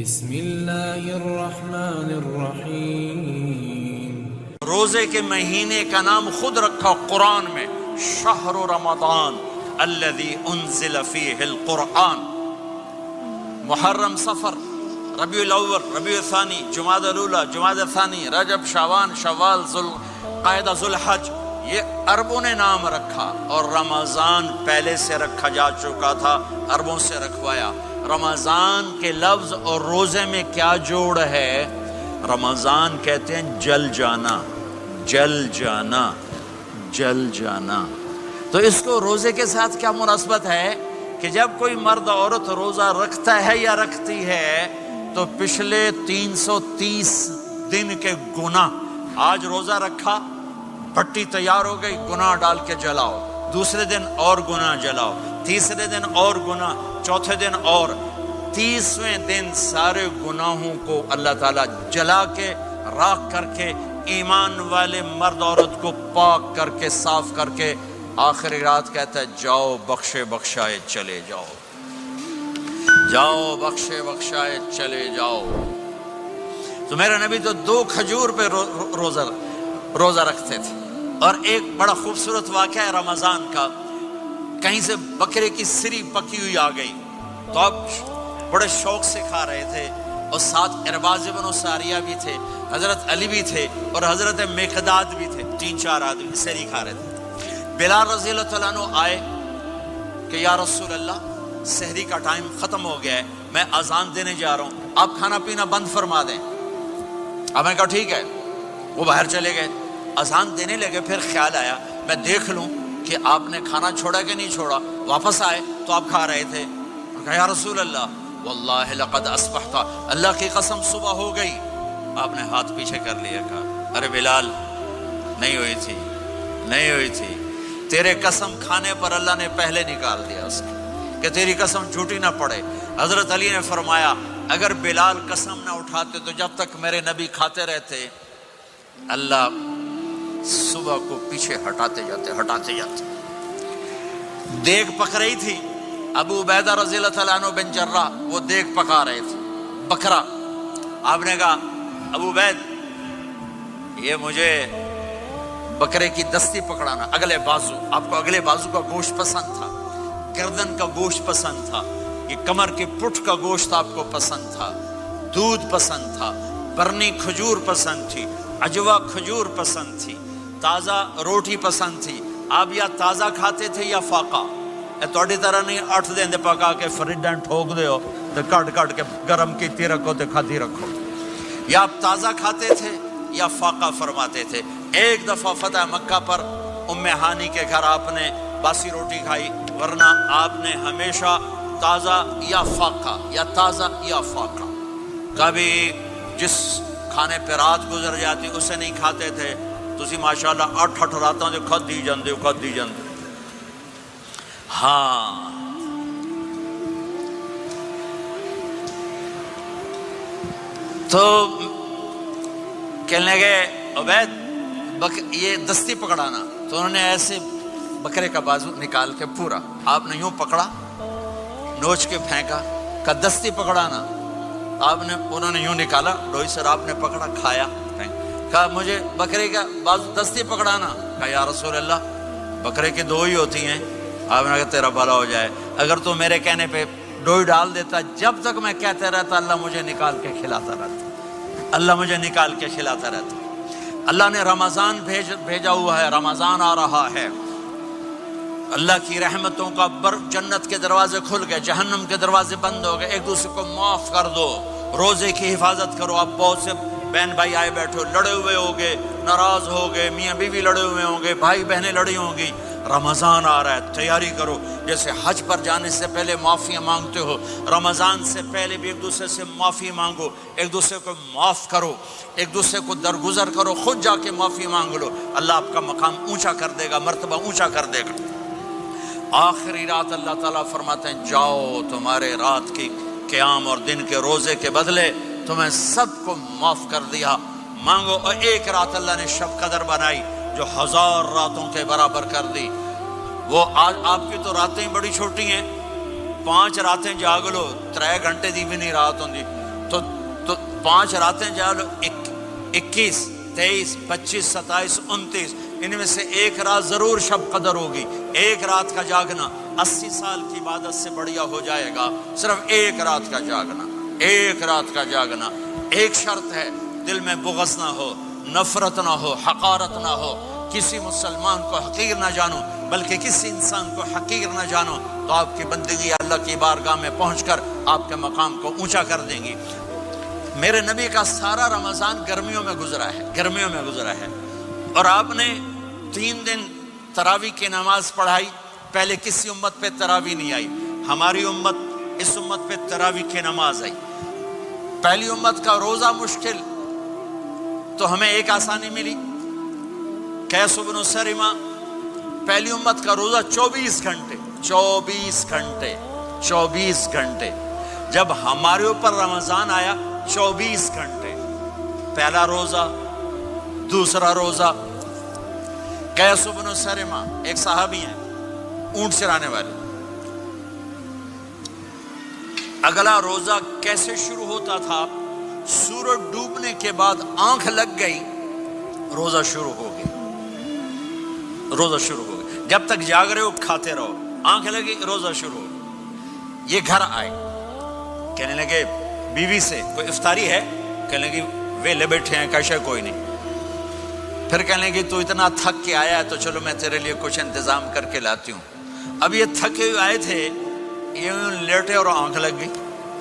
بسم اللہ الرحمن الرحیم۔ روزے کے مہینے کا نام خود رکھا قرآن میں، شہر رمضان الذی انزل فیہ القرآن۔ محرم، صفر، ربیع الاول، ربیع الثانی، جمادی الاولی، جمادی الثانی، رجب، شعبان، شوال، ذوالقعدہ، ذوالحج، یہ عربوں نے نام رکھا، اور رمضان پہلے سے رکھا جا چکا تھا، عربوں سے رکھوایا۔ رمضان کے لفظ اور روزے میں کیا جوڑ ہے؟ رمضان کہتے ہیں جل جانا، جل جانا، جل جانا۔ تو اس کو روزے کے ساتھ کیا مناسبت ہے کہ جب کوئی مرد عورت روزہ رکھتا ہے یا رکھتی ہے تو پچھلے 330 دن کے گناہ، آج روزہ رکھا، پٹی تیار ہو گئی، گناہ ڈال کے جلاؤ، دوسرے دن اور گناہ جلاؤ، تیسرے دن اور گناہ، چوتھے دن اور، 30ویں دن سارے گناہوں کو اللہ تعالیٰ جلا کے، راکھ کر کے، ایمان والے مرد عورت کو پاک کر کے، صاف کر کے، آخری رات کہتا ہے جاؤ بخشے بخشائے چلے جاؤ، جاؤ بخشے بخشائے چلے جاؤ۔ تو میرا نبی تو 2 کھجور پہ روزہ رکھتے تھے۔ اور ایک بڑا خوبصورت واقعہ ہے رمضان کا، کہیں سے بکرے کی سری پکی ہوئی آ گئی تو اب بڑے شوق سے کھا رہے تھے، اور ساتھ ارباز بن ساریہ بھی تھے، حضرت علی بھی تھے، اور حضرت مقداد بھی تھے، 3-4 آدمی سری کھا رہے تھے۔ بلال رضی اللہ تعالیٰ عنہ آئے کہ یا رسول اللہ سحری کا ٹائم ختم ہو گیا ہے، میں اذان دینے جا رہا ہوں، آپ کھانا پینا بند فرما دیں۔ اب میں کہا ٹھیک ہے، وہ باہر چلے گئے، اذان دینے لگے، پھر خیال آیا میں دیکھ لوں کہ آپ نے کھانا چھوڑا کہ نہیں چھوڑا، واپس آئے تو آپ کھا رہے تھے۔ کہا یا رسول اللہ واللہ لقد اصبحت، اللہ کی قسم صبح ہو گئی۔ آپ نے ہاتھ پیچھے کر لیا، کہا ارے بلال نہیں ہوئی تھی، نہیں ہوئی تھی، تیرے قسم کھانے پر اللہ نے پہلے نکال دیا اس کو، کہ تیری قسم جھوٹی نہ پڑے۔ حضرت علی نے فرمایا اگر بلال قسم نہ اٹھاتے تو جب تک میرے نبی کھاتے رہتے اللہ صبح کو پیچھے ہٹاتے جاتے۔ دیگ پک رہی تھی، ابو عبیدہ رضی اللہ تعالیٰ عنہ بن جراح وہ دیگ پکا رہے تھے، بکرا۔ آپ نے کہا ابو عبید یہ مجھے بکرے کی دستی پکڑانا، اگلے بازو، آپ کو اگلے بازو کا گوشت پسند تھا، گردن کا گوشت پسند تھا، یہ کمر کے پٹھ کا گوشت آپ کو پسند تھا، دودھ پسند تھا، برنی کھجور پسند تھی، عجوا کھجور پسند تھی، تازہ روٹی پسند تھی۔ آپ یا تازہ کھاتے تھے یا فاقہ، توڑی طرح نہیں 8 دن دے پکا کے فریڈن ٹھوک دے ہو تو کٹ کے گرم کیتی رکھو تو کھاتی رکھو، یا آپ تازہ کھاتے تھے یا فاقہ فرماتے تھے۔ ایک دفعہ فتح مکہ پر ام ہانی کے گھر آپ نے باسی روٹی کھائی، ورنہ آپ نے ہمیشہ تازہ یا فاقہ، یا تازہ یا فاقہ، کبھی جس کھانے پہ رات گزر جاتی اسے نہیں کھاتے تھے۔ تسی ماشاءاللہ 8 راتوں جو کھدی جاندے ہاں۔ تو کہنے لگے عبید یہ دستی پکڑانا، تو انہوں نے ایسے بکرے کا بازو نکال کے پورا آپ نے یوں پکڑا، نوچ کے پھینکا، کہا دستی پکڑانا، انہوں نے یوں نکالا ڈوئی سر، آپ نے پکڑا، کھایا، کہا مجھے بکرے کا بازو دستی پکڑانا، کہا یا رسول اللہ بکرے کی 2 ہی ہوتی ہیں۔ آپ نے کہا تیرا بھلا ہو جائے، اگر تو میرے کہنے پہ ڈوئی ڈال دیتا، جب تک میں کہتے رہتا اللہ مجھے نکال کے کھلاتا رہتا، اللہ مجھے نکال کے کھلاتا رہتا۔ اللہ نے رمضان بھیجا ہوا ہے، رمضان آ رہا ہے، اللہ کی رحمتوں کا جنت کے دروازے کھل گئے، جہنم کے دروازے بند ہو گئے، ایک دوسرے کو معاف کر دو، روزے کی حفاظت کرو۔ اب بہت سے بہن بھائی آئے بیٹھے ہو، لڑے ہوئے ہوگے، ناراض ہوگے، میاں بیوی لڑے ہوئے ہوں گے، بھائی بہنیں لڑی ہوں گی۔ رمضان آ رہا ہے، تیاری کرو، جیسے حج پر جانے سے پہلے معافیاں مانگتے ہو، رمضان سے پہلے بھی ایک دوسرے سے معافی مانگو، ایک دوسرے کو معاف کرو، ایک دوسرے کو درگزر کرو، خود جا کے معافی مانگ لو، اللہ آپ کا مقام اونچا کر دے گا، مرتبہ اونچا کر دے گا۔ آخری رات اللہ تعالیٰ فرماتے ہیں جاؤ، تمہارے رات کی قیام اور دن کے روزے کے بدلے تمہیں سب کو معاف کر دیا، مانگو۔ اور ایک رات اللہ نے شب قدر بنائی جو 1000 راتوں کے برابر کر دی۔ وہ آج آپ کی تو راتیں بڑی چھوٹی ہیں، 5 راتیں جاگ لو، 3 گھنٹے دی بھی نہیں رات ہوندی، تو 5 راتیں جاگو، 21 23 25 27 29، ان میں سے ایک رات ضرور شب قدر ہوگی۔ ایک رات کا جاگنا 80 سال کی عبادت سے بڑھیا ہو جائے گا، صرف ایک رات کا جاگنا، ایک رات کا جاگنا۔ ایک شرط ہے، دل میں بغض نہ ہو، نفرت نہ ہو، حقارت نہ ہو، کسی مسلمان کو حقیر نہ جانو، بلکہ کسی انسان کو حقیر نہ جانو، تو آپ کی بندگی اللہ کی بارگاہ میں پہنچ کر آپ کے مقام کو اونچا کر دیں گی۔ میرے نبی کا سارا رمضان گرمیوں میں گزرا ہے، گرمیوں میں گزرا ہے، اور آپ نے 3 دن تراویح کی نماز پڑھائی۔ پہلے کسی امت پہ تراویح نہیں آئی، ہماری امت، اس امت پہ تراویح کی نماز آئی۔ پہلی امت کا روزہ مشکل، تو ہمیں ایک آسانی ملی، قیس بن سرمہ، پہلی امت کا روزہ 24 گھنٹے 24 گھنٹے 24 گھنٹے، جب ہمارے اوپر رمضان آیا 24 گھنٹے، پہلا روزہ، دوسرا روزہ۔ قیس بن سرمہ ایک صحابی ہیں، اونٹ چرانے والے، اگلا روزہ کیسے شروع ہوتا تھا؟ سورج ڈوبنے کے بعد آنکھ لگ گئی، روزہ شروع ہو گیا، روزہ شروع ہو گیا، جب تک جاگ رہے ہو کھاتے رہو، آنکھ لگی روزہ شروع ہو گیا۔ یہ گھر آئے، کہنے لگے بیوی سے، کوئی افطاری ہے؟ کہنے لگے ویلے بیٹھے ہیں، کیسے کوئی نہیں۔ پھر کہنے لگے تو اتنا تھک کے آیا ہے تو چلو میں تیرے لیے کچھ انتظام کر کے لاتی ہوں۔ اب یہ تھکے ہوئے آئے تھے، یہ لیٹے اور آنکھ لگ گئی،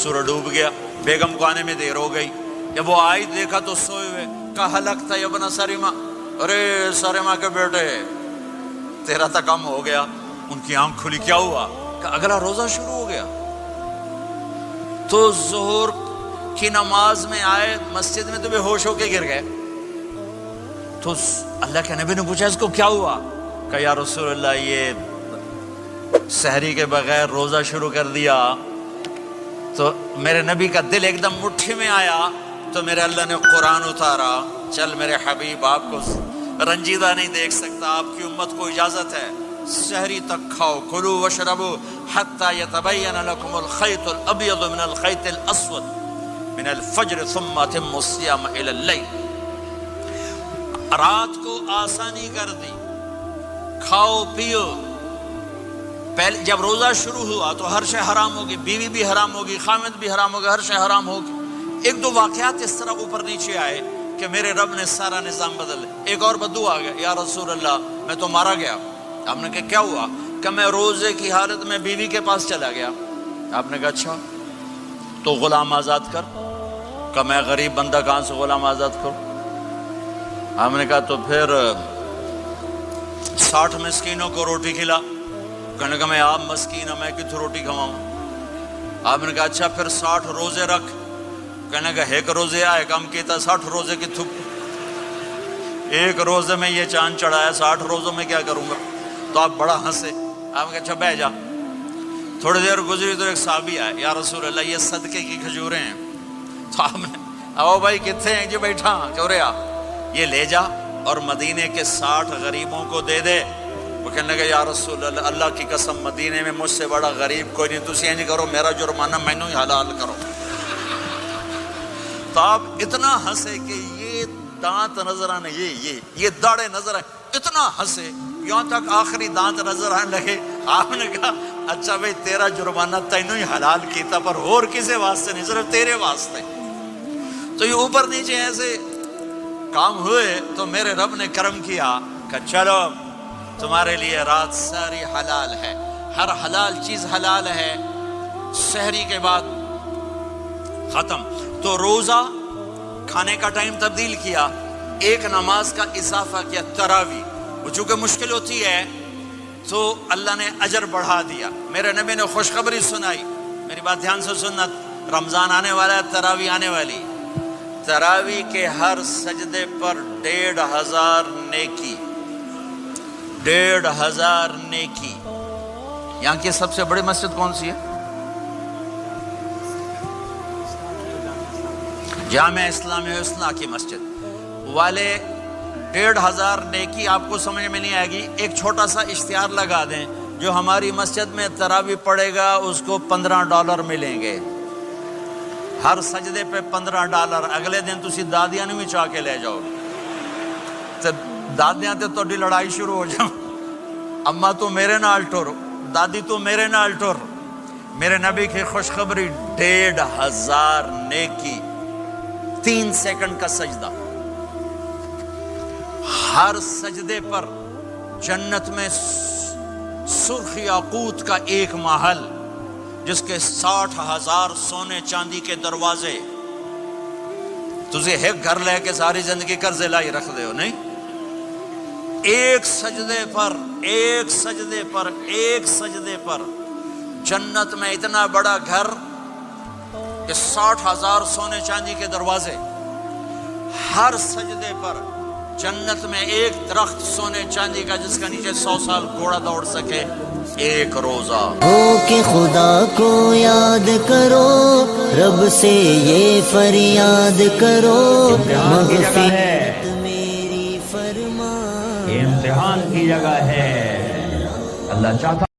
سورج ڈوب گیا، بیگم کو آنے میں دیر ہو گئی۔ جب وہ آئی دیکھا تو سوئے ہوئے، کہا لگتا ہے ابن سرمہ، ارے سرمہ کے بیٹے تیرا تو کم ہو گیا۔ ان کی آنکھ کھلی، کیا ہوا؟ کہ اگلا روزہ شروع ہو گیا۔ تو ظہر کی نماز میں آئے مسجد میں تو بے ہوش ہو کے گر گئے۔ تو اللہ کے نبی نے پوچھا اس کو کیا ہوا؟ کہ یا رسول اللہ یہ سحری کے بغیر روزہ شروع کر دیا۔ تو میرے نبی کا دل ایک دم مٹھی میں آیا، تو میرے اللہ نے قرآن اتارا، چل میرے حبیب آپ کو رنجیدہ نہیں دیکھ سکتا، آپ کی امت کو اجازت ہے، سحری تک کھاؤ، کلوا واشربوا حتی یتبین لکم الخیط الابیض من الخیط الاسود من الفجر ثم اتموا الصیام الی اللیل۔ رات کو آسانی کر دی، کھاؤ پیو۔ پہلے جب روزہ شروع ہوا تو ہر شے حرام ہوگی، بیوی بھی حرام ہوگی، خامد بھی حرام ہوگا، ہر شے حرام ہوگی۔ ایک دو واقعات اس طرح اوپر نیچے آئے کہ میرے رب نے سارا نظام بدل دیا۔ ایک اور بدو آ گیا، یا رسول اللہ میں تو مارا گیا۔ آپ نے کہا کیا ہوا؟ کہ میں روزے کی حالت میں بیوی کے پاس چلا گیا۔ آپ نے کہا اچھا تو غلام آزاد کر۔ کہ میں غریب بندہ کہاں سے غلام آزاد کروں؟ آپ نے کہا تو پھر 60 مسکینوں کو روٹی کھلا۔ کہنے کا میں آپ مسکین ہوں، میں کتوں روٹی کھواؤں؟ آپ نے کہا اچھا پھر 60 روزے رکھ۔ کہنے کا ایک روزے آئے کم کیتا، 60 روزے کی تھک، ایک روزے میں یہ چاند چڑھایا، 60 روزوں میں کیا کروں گا؟ تو آپ بڑا ہنسے۔ آپ نے کہا اچھا بہ جا۔ تھوڑی دیر گزری تو ایک صحابی آئے، یا رسول اللہ یہ صدقے کی کھجوریں ہیں۔ تو آپ نے او بھائی کتنے ہیں؟ جی بیٹھا چوریا، یہ لے جا اور مدینے کے 60 غریبوں کو دے دے۔ وہ کہنے لگا یا رسول اللہ اللہ کی قسم مدینے میں مجھ سے بڑا غریب کوئی نہیں، تسی یہ نہیں کرو، میرا جرمانہ مینوں ہی حلال کرو۔ تو آپ اتنا ہنسے کہ یہ دانت نظر آنے، یہ داڑے نظر آئے، اتنا ہنسے یہاں تک آخری دانت نظر آنے لگے۔ آپ نے کہا اچھا بھائی تیرا جرمانہ تینوں ہی حلال کیتا، پر اور کسی واسطے نہیں، صرف تیرے واسطے۔ تو یہ اوپر نیچے ایسے کام ہوئے تو میرے رب نے کرم کیا کہ چلو تمہارے لیے رات ساری حلال ہے، ہر حلال چیز حلال ہے۔ سحری کے بعد ختم، تو روزہ کھانے کا ٹائم تبدیل کیا، ایک نماز کا اضافہ کیا، تراویح۔ وہ چونکہ مشکل ہوتی ہے تو اللہ نے اجر بڑھا دیا۔ میرے نبی نے خوشخبری سنائی، میری بات دھیان سے سننا، رمضان آنے والا ہے، تراویح آنے والی۔ تراویح کے ہر سجدے پر 1500 نیکی، 1500 نیکی۔ یہاں کی سب سے بڑی مسجد کون سی ہے؟ جامع اسلامی حسنہ کی مسجد والے 1500 نیکی آپ کو سمجھ میں نہیں آئے گی۔ ایک چھوٹا سا اشتہار لگا دیں، جو ہماری مسجد میں تراویح پڑھے گا اس کو $15 ملیں گے، ہر سجدے پہ $15، اگلے دن تسی دادیاں نو بھی چاہ کے لے جاؤ تے دادیاں تے تہاڈی لڑائی شروع ہو جاؤ، اما تو میرے نال ٹر، دادی تو میرے نال ٹر۔ میرے نبی کی خوشخبری 1500 نیکی، 3 سیکنڈ کا سجدہ، ہر سجدے پر جنت میں سرخ یاقوت کا ایک محل جس کے 60,000 سونے چاندی کے دروازے۔ تجھے ایک گھر لے کے ساری زندگی قرضے لائی رکھ دے ہو نہیں؟ ایک سجدے پر ایک سجدے پر ایک سجدے پر جنت میں اتنا بڑا گھر کہ 60,000 سونے چاندی کے دروازے، ہر سجدے پر جنت میں ایک درخت سونے چاندی کا جس کا نیچے 100 سال گھوڑا دوڑ سکے، ایک روزہ۔ ہو کہ خدا کو یاد کرو، رب سے یہ فریاد کرو، مغفرت میری فرما۔ یہ امتحان کی جگہ ہے، اللہ چاہتا